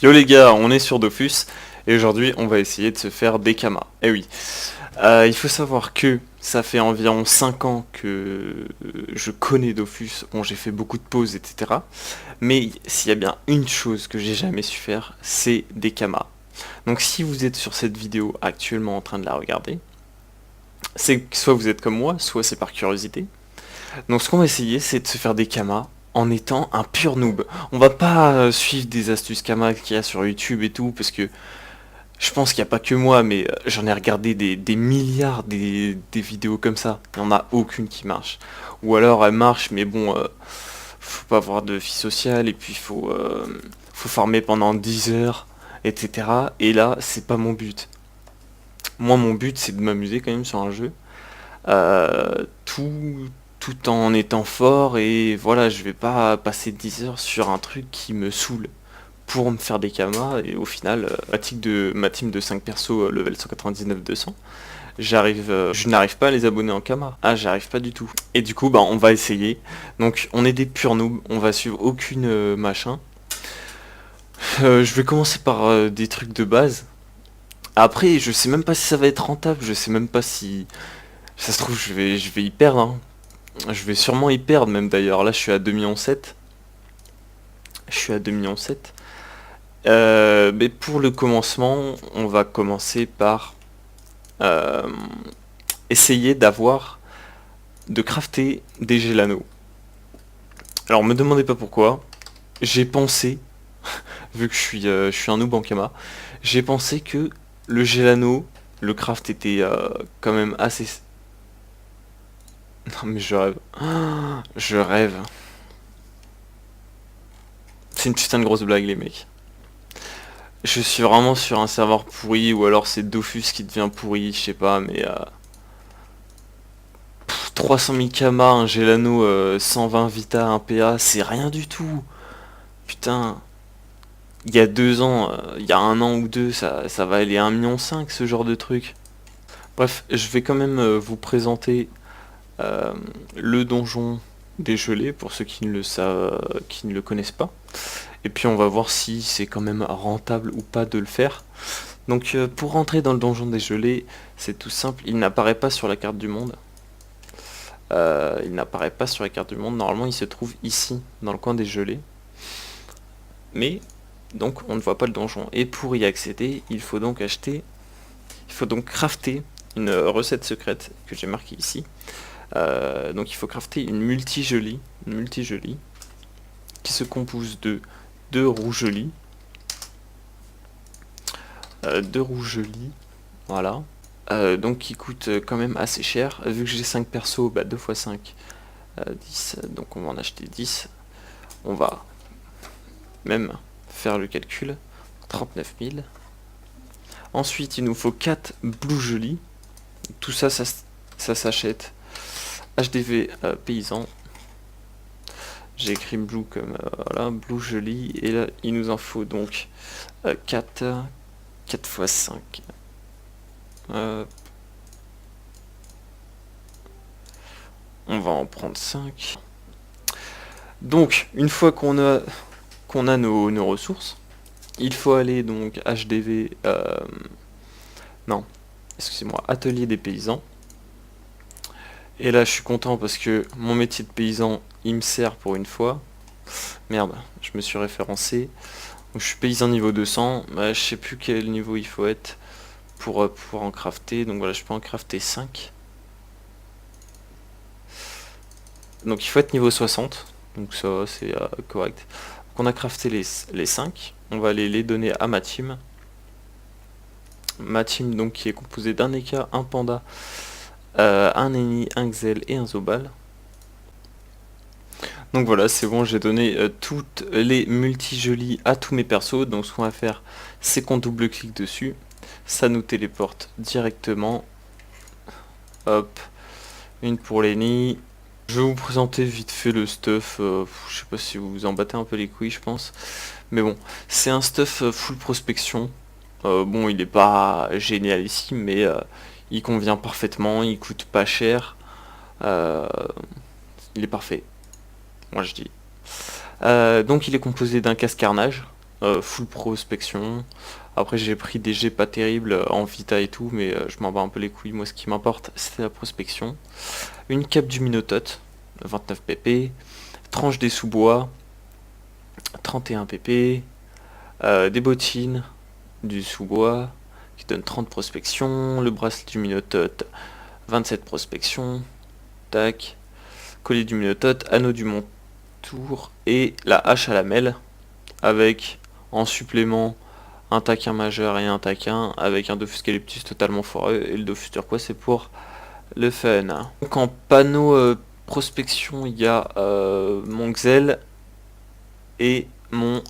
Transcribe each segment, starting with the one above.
Yo les gars, on est sur Dofus et aujourd'hui on va essayer de se faire des kamas. Eh oui, il faut savoir que ça fait environ 5 ans que je connais Dofus, bon j'ai fait beaucoup de pauses etc. Mais s'il y a bien une chose que j'ai jamais su faire, c'est des kamas. Donc si vous êtes sur cette vidéo actuellement en train de la regarder, c'est que soit vous êtes comme moi, soit c'est par curiosité. Donc ce qu'on va essayer c'est de se faire des kamas en étant un pur noob. On va pas suivre des astuces kamas qu'il y a sur YouTube et tout, parce que je pense qu'il n'y a pas que moi, mais j'en ai regardé des milliards des vidéos comme ça. Il n'y en a aucune qui marche. Ou alors elle marche, mais bon, faut pas avoir de vie sociale, et puis faut farmer pendant 10 heures, etc. Et là, c'est pas mon but. Moi, mon but, c'est de m'amuser quand même sur un jeu. Tout en étant fort, et voilà, je vais pas passer 10 heures sur un truc qui me saoule pour me faire des kamas, et au final, ma team de 5 persos level 199-200, je n'arrive pas à les abonner en kama. Ah, j'arrive pas du tout. Et du coup, bah, on va essayer. Donc, on est des purs noobs, on va suivre aucune machin. Je vais commencer par des trucs de base. Après, je sais même pas si ça va être rentable, je sais même pas si... Ça se trouve, je vais y perdre, hein. Je vais sûrement y perdre même d'ailleurs. Là, je suis à 2,7 millions. Je suis à 2,7 millions. Mais pour le commencement, on va commencer par euh, essayer de crafter des Gelano. Alors me demandez pas pourquoi, j'ai pensé, vu que je suis un noob en Kama, j'ai pensé que le Gelano, le craft était quand même assez... Non mais je rêve. Je rêve. C'est une putain de grosse blague les mecs. Je suis vraiment sur un serveur pourri, ou alors c'est Dofus qui devient pourri, je sais pas, mais 300 000 Kama, un Gelano, 120 Vita, un PA, c'est rien du tout. Putain, il y a 2 ans, il y a un an ou deux, ça va aller à 1,5 million ce genre de truc. Bref, je vais quand même vous présenter euh, le donjon des gelées pour ceux qui ne le savent, qui ne le connaissent pas. Et puis on va voir si c'est quand même rentable ou pas de le faire. Donc pour rentrer dans le donjon des gelées, c'est tout simple, il n'apparaît pas sur la carte du monde. Il n'apparaît pas sur la carte du monde, normalement il se trouve ici, dans le coin des gelées. Mais, donc on ne voit pas le donjon. Et pour y accéder, il faut donc crafter une recette secrète que j'ai marquée ici. Donc il faut crafter une multi-jolie, qui se compose de 2 roues jolies, voilà. Donc qui coûte quand même assez cher. Vu que j'ai 5 persos, bah 2 x 5, 10, donc on va en acheter 10. On va même faire le calcul, 39 000. Ensuite, il nous faut 4 Blue Jolies. Tout ça, ça s'achète. HDV paysan. J'ai écrit Blue comme voilà, Blue Jolie. Et là, il nous en faut donc 4 x 5. On va en prendre 5. Donc, une fois qu'on a nos ressources, il faut aller donc HDV, non, excusez-moi, atelier des paysans. Et là je suis content parce que mon métier de paysan il me sert pour une fois. Merde, je me suis référencé. Donc, je suis paysan niveau 200, bah, je sais plus quel niveau il faut être pour pouvoir en crafter. Donc voilà, je peux en crafter 5. Donc il faut être niveau 60, donc ça c'est correct. Donc on a crafté les 5, on va aller les donner à ma team. Ma team donc qui est composée d'un Eka, un Panda, un Eni, un Xel et un Zobal. Donc voilà, c'est bon, j'ai donné toutes les multi-jolies à tous mes persos. Donc ce qu'on va faire, c'est qu'on double-clique dessus. Ça nous téléporte directement. Hop, une pour Lenny. Je vais vous présenter vite fait le stuff. Je sais pas si vous vous en battez un peu les couilles, je pense. Mais bon, c'est un stuff full prospection. Bon, il est pas génial ici, mais il convient parfaitement. Il coûte pas cher. Il est parfait. Moi je dis. Donc il est composé d'un casse-carnage. full prospection. Après j'ai pris des jets pas terribles en vita et tout, mais je m'en bats un peu les couilles. Moi ce qui m'importe c'était la prospection. Une cape du Minotaute, 29 pp. Tranche des sous-bois, 31 pp. Des bottines du sous-bois qui donne 30 prospection. Le bracelet du Minotaute, 27 prospection. Tac. Collier du Minotaute, anneau du Montour et la hache à lamelles avec en supplément un taquin majeur et un taquin avec un Dofus Calyptus totalement foireux, et le Dofus turquoise c'est pour le fun. Donc en panneau prospection il y a mon Xel et mon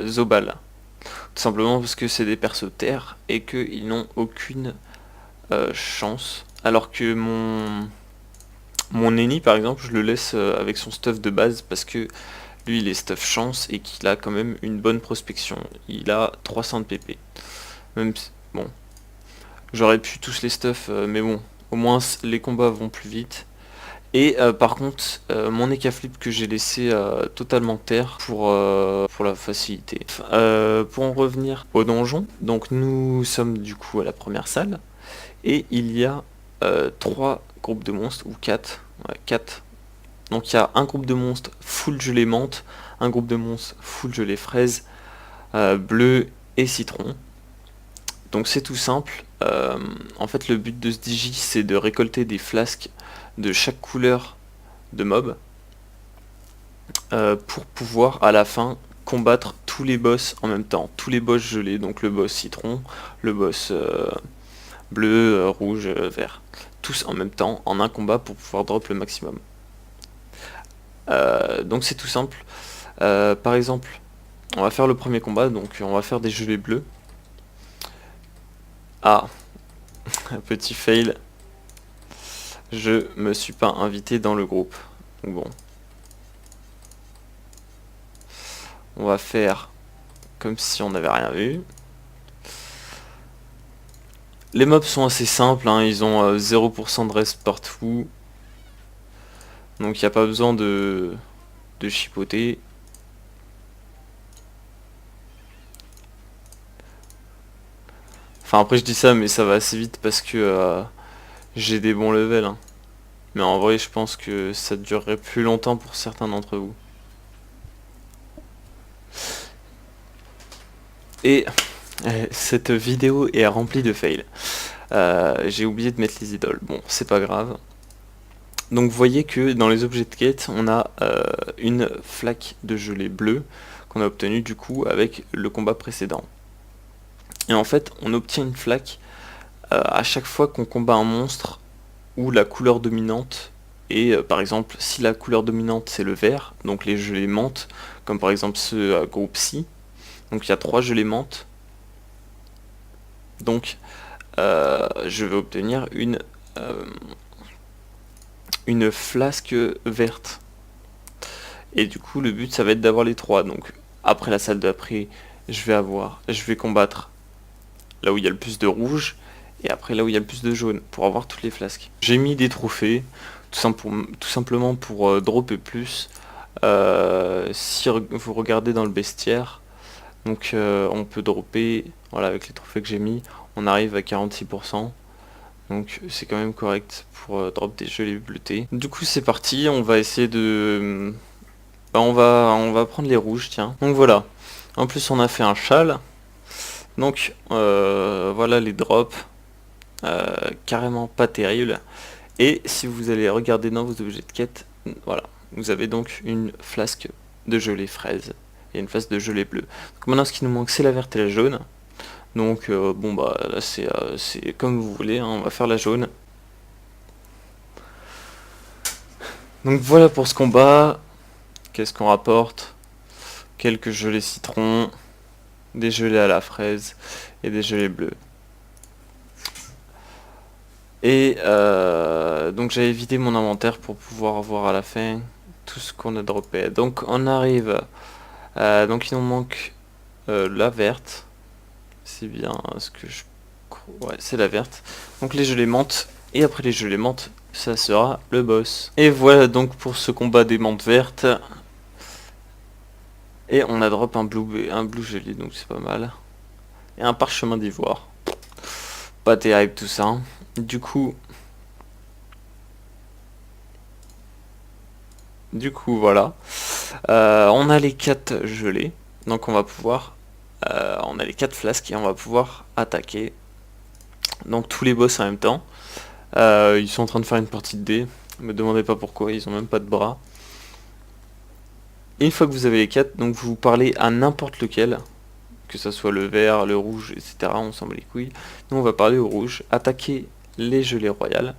Zobal. Tout simplement parce que c'est des persos terre et qu'ils n'ont aucune chance. Alors que mon Eni par exemple je le laisse avec son stuff de base parce que lui il est stuff chance et qu'il a quand même une bonne prospection. Il a 300 de pp. Même si, bon, j'aurais pu tous les stuff, mais bon, au moins les combats vont plus vite. Et par contre, mon Ekaflip que j'ai laissé totalement terre pour la facilité. Pour en revenir au donjon, donc nous sommes du coup à la première salle. Et il y a 3 groupes de monstres, ou 4. Ouais, 4. Donc il y a un groupe de monstres full gelée menthe, un groupe de monstres full gelée fraise, bleu et citron. Donc c'est tout simple. En fait le but de ce digi c'est de récolter des flasques de chaque couleur de mob pour pouvoir à la fin combattre tous les boss en même temps. Tous les boss gelés, donc le boss citron, le boss bleu, rouge, vert. Tous en même temps en un combat pour pouvoir drop le maximum. Donc c'est tout simple. Par exemple, on va faire le premier combat, donc on va faire des gelées bleus. Ah, un petit fail. Je me suis pas invité dans le groupe. Donc bon. On va faire comme si on n'avait rien vu. Les mobs sont assez simples, hein, ils ont 0% de reste partout. Donc il n'y a pas besoin de chipoter. Enfin après je dis ça mais ça va assez vite parce que j'ai des bons levels. Hein. Mais en vrai je pense que ça durerait plus longtemps pour certains d'entre vous. Et cette vidéo est remplie de fails. J'ai oublié de mettre les idoles. Bon c'est pas grave. Donc vous voyez que dans les objets de quête, on a une flaque de gelée bleue qu'on a obtenue du coup avec le combat précédent. Et en fait, on obtient une flaque à chaque fois qu'on combat un monstre où la couleur dominante est, par exemple, si la couleur dominante c'est le vert, donc les gelées menthe, comme par exemple ce groupe ci. Donc il y a 3 gelées menthe. Donc je vais obtenir une flasque verte. Et du coup le but ça va être d'avoir les 3. Donc après la salle d'après je vais combattre là où il y a le plus de rouge et après là où il y a le plus de jaune pour avoir toutes les flasques. J'ai mis des trophées tout simplement pour dropper plus. Si vous regardez dans le bestiaire, donc on peut dropper, voilà, avec les trophées que j'ai mis, on arrive à 46%. Donc c'est quand même correct pour drop des gelées bleutées. Du coup c'est parti, on va essayer de... on va prendre les rouges, tiens. Donc voilà, en plus on a fait un châle. Donc voilà les drops, carrément pas terribles. Et si vous allez regarder dans vos objets de quête, voilà, vous avez donc une flasque de gelée fraise et une flasque de gelée bleue. Donc maintenant ce qui nous manque c'est la verte et la jaune. Donc bon bah là c'est comme vous voulez, hein, on va faire la jaune. Donc voilà pour ce combat. Qu'est-ce qu'on rapporte? Quelques gelées citron, des gelées à la fraise et des gelées bleues. Et donc j'avais vidé mon inventaire pour pouvoir voir à la fin tout ce qu'on a droppé. Donc on arrive, donc il nous manque la verte. C'est bien ce que je... Ouais, c'est la verte. Donc les gelées menthe. Et après les gelées menthe, ça sera le boss. Et voilà donc pour ce combat des menthes vertes. Et on a drop un blue gelé, donc c'est pas mal. Et un parchemin d'ivoire. Pas terrible tout ça, hein. Du coup, voilà. On a les 4 gelés. Donc on va pouvoir... on a les 4 flasques et on va pouvoir attaquer. Donc tous les boss en même temps. Ils sont en train de faire une partie de dés. Me demandez pas pourquoi, ils ont même pas de bras. Et une fois que vous avez les 4, donc vous parlez à n'importe lequel. Que ça soit le vert, le rouge, etc. On s'en bat les couilles. Nous on va parler au rouge. Attaquer les gelées royales.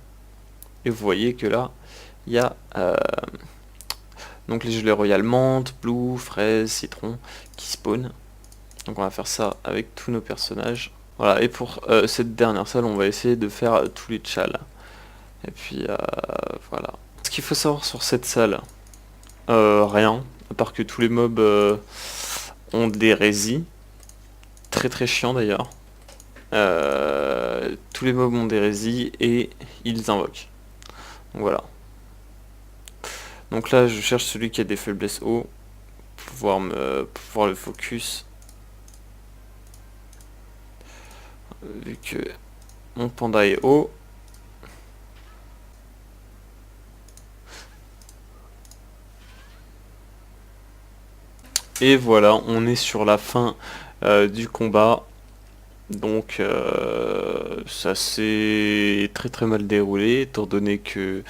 Et vous voyez que là, il y a... donc les gelées royales menthe, blue, fraise, citron qui spawn. Donc on va faire ça avec tous nos personnages. Voilà, et pour cette dernière salle, on va essayer de faire tous les tchals. Et puis voilà. Ce qu'il faut savoir sur cette salle, rien. À part que tous les mobs ont des résis. Très très chiant d'ailleurs. Tous les mobs ont des résis et ils invoquent. Donc voilà. Donc là je cherche celui qui a des faiblesses haut pour pouvoir le focus. Vu que mon panda est haut. Et voilà, on est sur la fin du combat. Donc ça s'est très très mal déroulé, étant donné que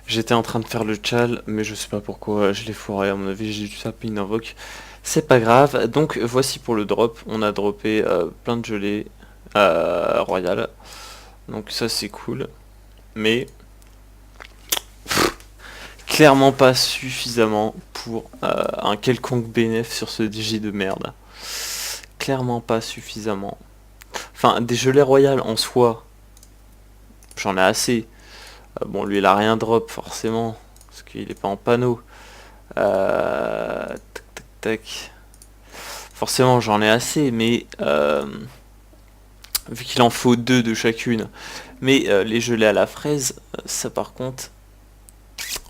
j'étais en train de faire le tchal, mais je sais pas pourquoi je l'ai foiré, à mon avis j'ai dû taper une invoque. C'est pas grave, donc voici pour le drop, on a droppé plein de gelées royales. Donc ça c'est cool, mais clairement pas suffisamment pour un quelconque bénéf sur ce DJ de merde. Clairement pas suffisamment. Enfin, des gelées royales en soi, j'en ai assez. Bon, lui, il a rien drop, forcément, parce qu'il est pas en panneau. Tac, tac, tac. Forcément, j'en ai assez, mais... vu qu'il en faut 2 de chacune. Mais les gelées à la fraise, ça par contre...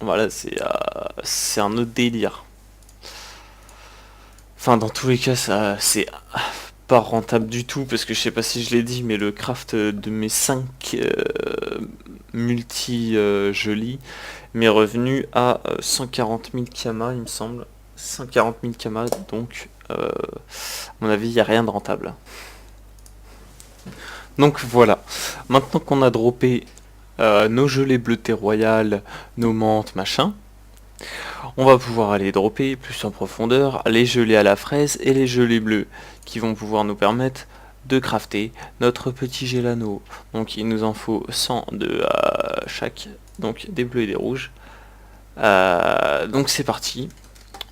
Voilà, c'est un autre délire. Enfin, dans tous les cas, ça c'est pas rentable du tout, parce que je sais pas si je l'ai dit, mais le craft de mes 5 multi-jolis m'est revenu à 140 000 kamas, il me semble. 140 000 kamas, donc à mon avis, il n'y a rien de rentable. Donc voilà, maintenant qu'on a droppé nos gelées bleutées royales, nos menthes, machin, on va pouvoir aller dropper plus en profondeur les gelées à la fraise et les gelées bleues qui vont pouvoir nous permettre de crafter notre petit gélano. Donc il nous en faut 100 de chaque, donc des bleus et des rouges. Donc c'est parti,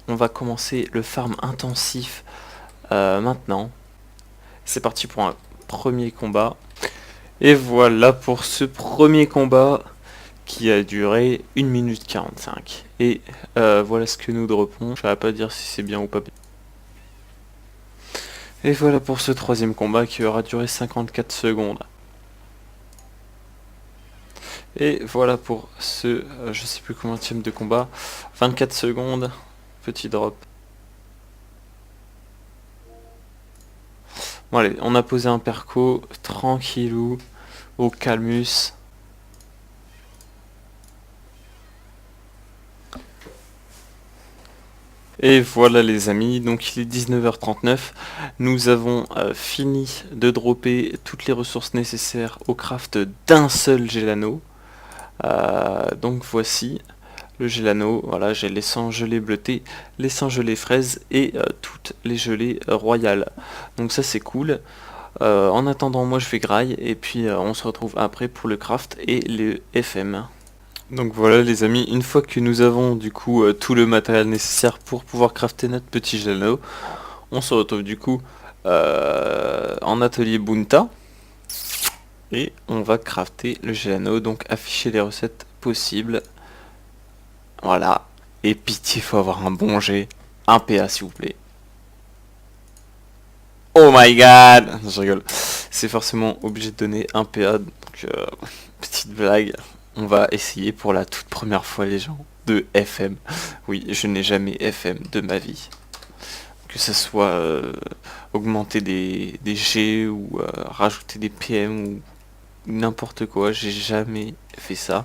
on va commencer le farm intensif maintenant. C'est parti pour un premier combat. Et voilà pour ce premier combat qui a duré 1 minute 45. Et voilà ce que nous droppons. Je ne vais pas dire si c'est bien ou pas bien. Et voilà pour ce troisième combat qui aura duré 54 secondes. Et voilà pour ce, je sais plus combien de combat, 24 secondes, petit drop. Bon allez, on a posé un perco, tranquillou, au calmus. Et voilà les amis, donc il est 19h39, nous avons fini de dropper toutes les ressources nécessaires au craft d'un seul gélano. Donc voici le gélano, voilà, j'ai les 100 gelées bleutées, les 100 gelées fraises et toutes les gelées royales. Donc ça c'est cool. En attendant moi je vais graille et puis on se retrouve après pour le craft et le FM. Donc voilà les amis, une fois que nous avons du coup tout le matériel nécessaire pour pouvoir crafter notre petit gélano, on se retrouve du coup en atelier Bunta et on va crafter le gélano, donc afficher les recettes possibles. Voilà, et pitié, faut avoir un bon jet, un PA s'il vous plaît. Oh my god, je rigole, c'est forcément obligé de donner un PA, donc petite blague. On va essayer pour la toute première fois les gens de FM. Oui, je n'ai jamais FM de ma vie. Que ça soit augmenter des G ou rajouter des PM ou n'importe quoi, j'ai jamais fait ça.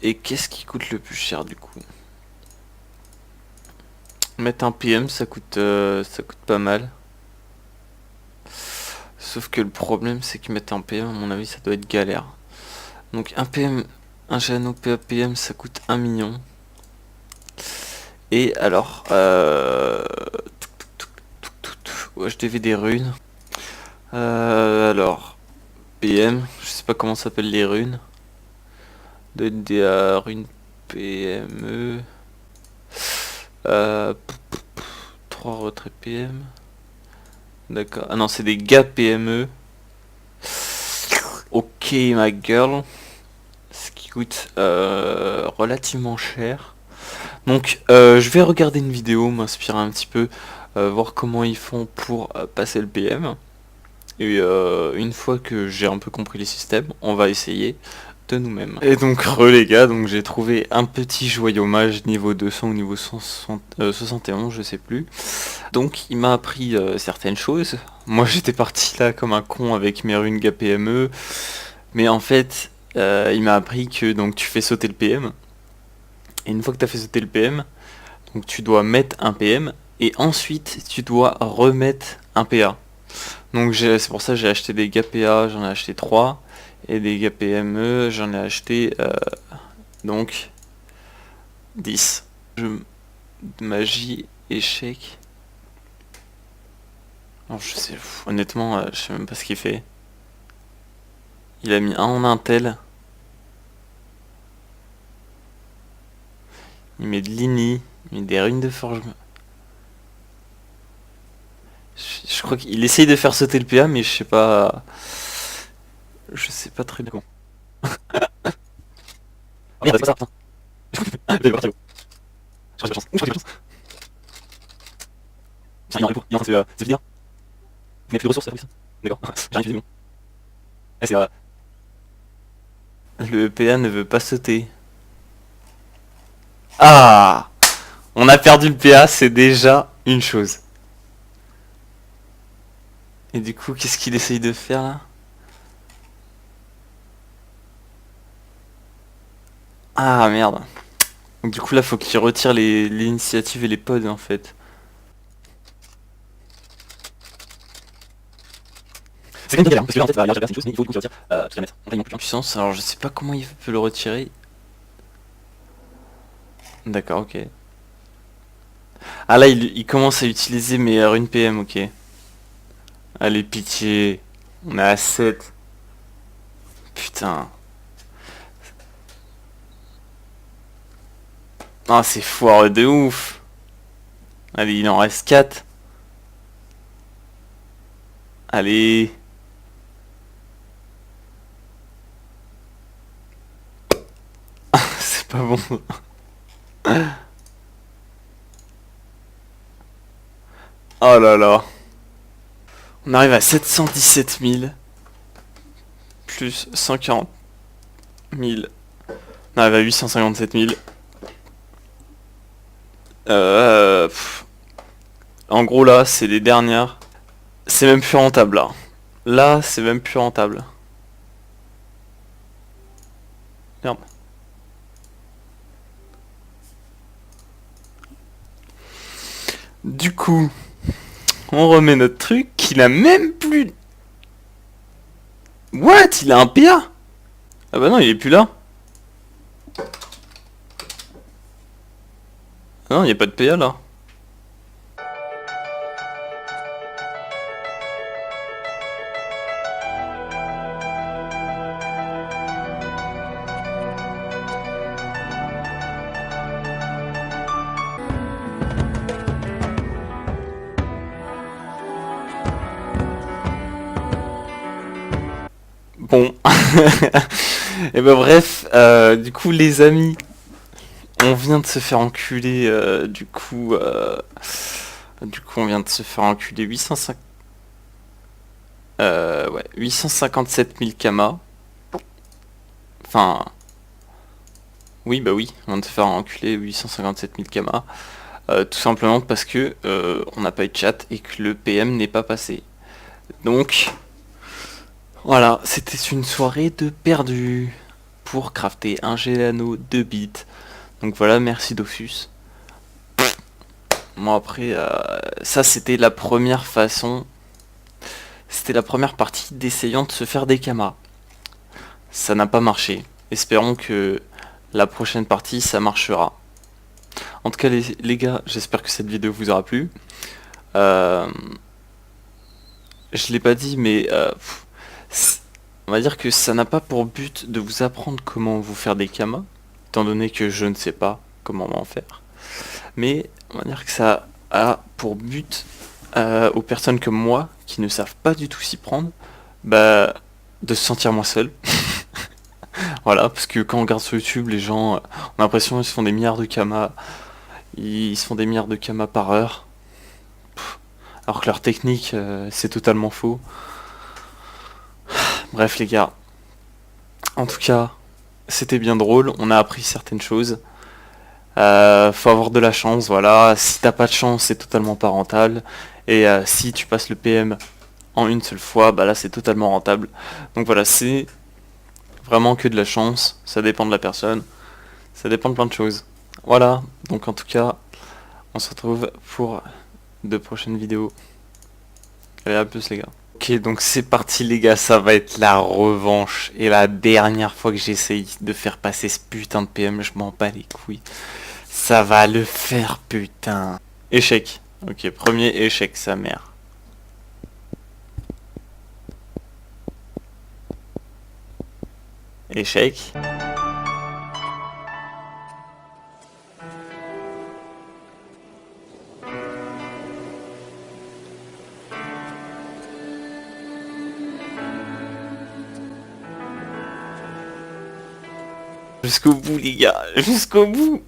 Et qu'est-ce qui coûte le plus cher du coup? Mettre un PM ça coûte pas mal. Sauf que le problème c'est que mettre un PM à mon avis ça doit être galère. Donc un PM, un Jano PAPM ça coûte 1 million. Et alors ouais, je devais des runes. Alors PM, je sais pas comment s'appellent les runes. De des runes PME. 3 retraits PM. D'accord. Ah non, c'est des gars PME. Ok, ma girl. Ce qui coûte relativement cher. Donc, je vais regarder une vidéo, m'inspirer un petit peu, voir comment ils font pour passer le PM. Et une fois que j'ai un peu compris les systèmes, on va essayer de nous-mêmes. Et donc les gars, donc j'ai trouvé un petit joyau mage niveau 200 ou niveau 71, je sais plus. Donc il m'a appris certaines choses. Moi j'étais parti là comme un con avec mes runes GAPME. Mais en fait, il m'a appris que donc tu fais sauter le PM. Et une fois que tu as fait sauter le PM, donc tu dois mettre un PM. Et ensuite tu dois remettre un PA. Donc c'est pour ça que j'ai acheté des GAPA, j'en ai acheté 3. Et des GAPME, j'en ai acheté donc 10. Magie, échec. Alors je sais, honnêtement, je sais même pas ce qu'il fait. Il a mis un en intel. Il met de l'ini, il met des runes de forge. Je crois qu'il essaye de faire sauter le PA, mais je sais pas. Je sais pas très bien comment. Merde, c'est pas ça, putain. Je vais pas chance. Je crois que j'ai pas chance. Tiens, il en répond. Il est en train de se dire. Vous n'avez plus de ressources, c'est ça? D'accord. J'ai rien fait, bon. Eh, c'est le PA ne veut pas sauter. Ah! On a perdu le PA, c'est déjà une chose. Et du coup, qu'est-ce qu'il essaye de faire là? Ah merde. Donc du coup là faut qu'il retire les initiatives et les pods en fait. C'est quand même galère, parce que là en fait il va une chose, mais il faut du coup qu'il retire toute la mettre. Donc là il manque plus en puissance, alors je sais pas comment il peut le retirer. D'accord, ok. Ah là il commence à utiliser mes runes PM, ok. Allez pitié. On est à 7. Putain. Ah c'est foireux de ouf. Allez il en reste 4. Allez. C'est pas bon. Oh là là. On arrive à 717 000. Plus 140 000. On arrive à 857 000. En gros là, c'est les dernières. C'est même plus rentable là. Là, c'est même plus rentable. Merde. Du coup, on remet notre truc qui n'a même plus... What? Il a un PA? Ah bah non, il est plus là. Ah non, il n'y a pas de PA là. Bon. Et bah bref, du coup les amis, on vient de se faire enculer, du coup on vient de se faire enculer 805... ouais, 857 000 kamas. Enfin... Oui, bah oui, on vient de se faire enculer 857 000 kamas. tout simplement parce que on n'a pas eu de chat et que le PM n'est pas passé. Donc voilà, c'était une soirée de perdu pour crafter un Gelano 2 bits. Donc voilà, merci Dofus. Bon après, ça c'était la première façon, c'était la première partie d'essayant de se faire des kamas. Ça n'a pas marché. Espérons que la prochaine partie ça marchera. En tout cas les gars, j'espère que cette vidéo vous aura plu. Je l'ai pas dit mais on va dire que ça n'a pas pour but de vous apprendre comment vous faire des kamas, étant donné que je ne sais pas comment en faire. Mais on va dire que ça a pour but aux personnes comme moi qui ne savent pas du tout s'y prendre, bah, de se sentir moins seul. Voilà, parce que quand on regarde sur YouTube, les gens ont l'impression qu'ils se font des milliards de kamas, ils se font des milliards de kamas par heure, alors que leur technique c'est totalement faux. Bref les gars, en tout cas, c'était bien drôle, on a appris certaines choses. Faut avoir de la chance, voilà. Si t'as pas de chance, c'est totalement pas rentable. Et si tu passes le PM en une seule fois, bah là c'est totalement rentable. Donc voilà, c'est vraiment que de la chance. Ça dépend de la personne. Ça dépend de plein de choses. Voilà, donc en tout cas, on se retrouve pour de prochaines vidéos. Allez, à plus les gars. Ok, donc c'est parti les gars, ça va être la revanche. Et la dernière fois que j'essaye de faire passer ce putain de PM, je m'en bats les couilles. Ça va le faire, putain. Échec. Ok, premier échec, sa mère. Échec. Jusqu'au bout, les gars. Jusqu'au bout.